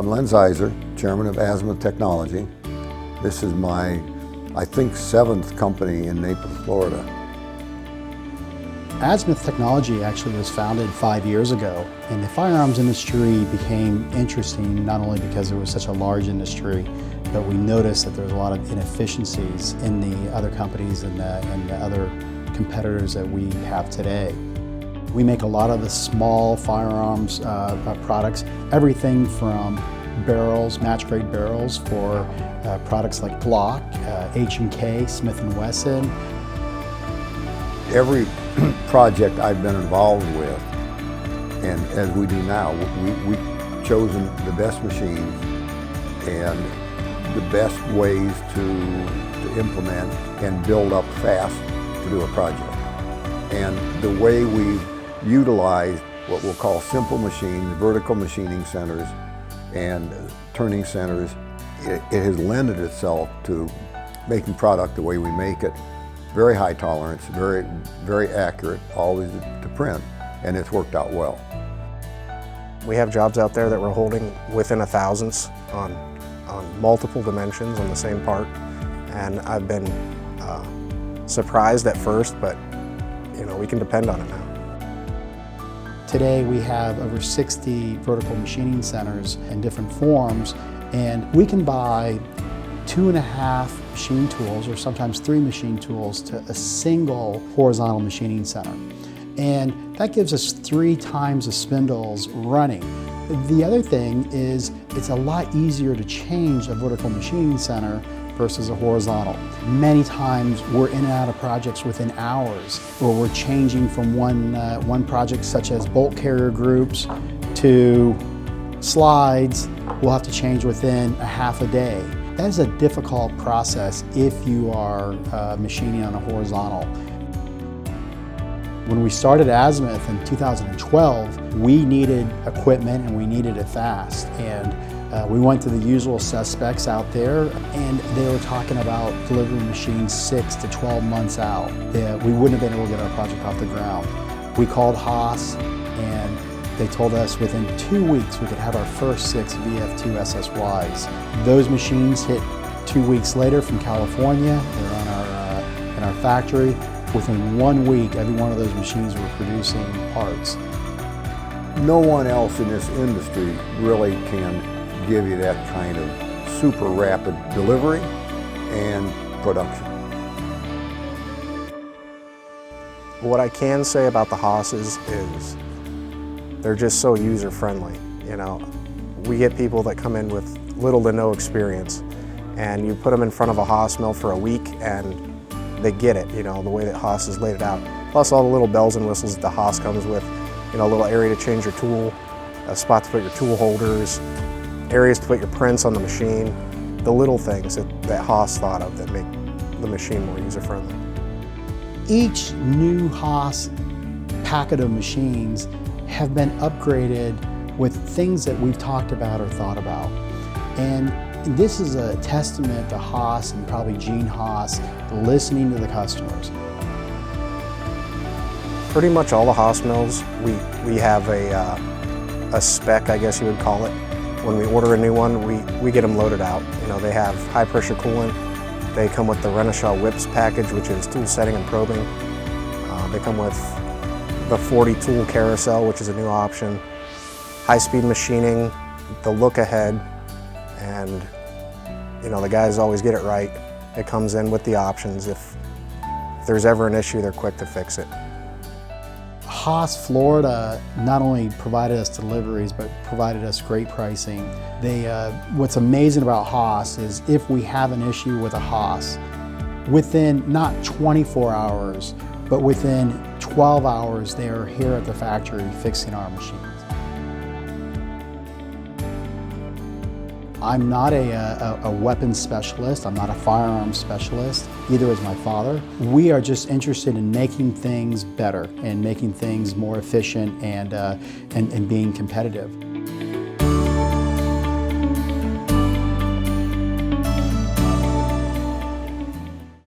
Len Zeiser, chairman of Azimuth Technology. This is my, I think, 7th company in Naples, Florida. Azimuth Technology actually was founded 5 years ago, and the firearms industry became interesting not only because it was such a large industry, but we noticed that there's a lot of inefficiencies in the other companies and the other competitors that we have today. We make a lot of the small firearms products, everything from barrels, match-grade barrels for products like Glock, H&K, Smith & Wesson. Every project I've been involved with, and as we do now, we've chosen the best machines and the best ways to implement and build up fast to do a project. And the way we've utilized what we'll call simple machines, vertical machining centers, and turning centers, it has lended itself to making product the way we make it. Very high tolerance, very accurate, always to print, and it's worked out well. We have jobs out there that we're holding within thousandths on multiple dimensions on the same part, and I've been surprised at first, but we can depend on it now. Today we have over 60 vertical machining centers in different forms, and we can buy 2.5 machine tools, or sometimes 3 machine tools, to a single horizontal machining center. And that gives us 3 times the spindles running. The other thing is it's a lot easier to change a vertical machining center versus a horizontal. Many times we're in and out of projects within hours, or we're changing from one project such as bolt carrier groups to slides. We'll have to change within a half a day. That is a difficult process if you are machining on a horizontal. When we started Azimuth in 2012, we needed equipment and we needed it fast. And we went to the usual suspects out there, and they were talking about delivering machines 6 to 12 months out. We wouldn't have been able to get our project off the ground. We called Haas, and they told us within 2 weeks we could have our first 6 VF2 SSYs. Those machines hit 2 weeks later from California. They're in our factory. Within 1 week, every one of those machines were producing parts. No one else in this industry really can give you that kind of super rapid delivery and production. What I can say about the Haas's is they're just so user-friendly. We get people that come in with little to no experience, and you put them in front of a Haas mill for a week and they get it, the way that Haas has laid it out. Plus all the little bells and whistles that the Haas comes with, a little area to change your tool, a spot to put your tool holders, areas to put your prints on the machine, the little things that Haas thought of that make the machine more user-friendly. Each new Haas packet of machines have been upgraded with things that we've talked about or thought about. And this is a testament to Haas and probably Gene Haas listening to the customers. Pretty much all the Haas mills, we have a spec, I guess you would call it. When we order a new one, we get them loaded out. They have high pressure coolant. They come with the Renishaw Whips package, which is tool setting and probing. They come with the 40 tool carousel, which is a new option. High speed machining, the look ahead, and the guys always get it right. It comes in with the options. If there's ever an issue, they're quick to fix it. Haas Florida not only provided us deliveries, but provided us great pricing. What's amazing about Haas is if we have an issue with a Haas, within not 24 hours, but within 12 hours, they are here at the factory fixing our machines. I'm not a weapons specialist, I'm not a firearms specialist, either is my father. We are just interested in making things better and making things more efficient and being competitive.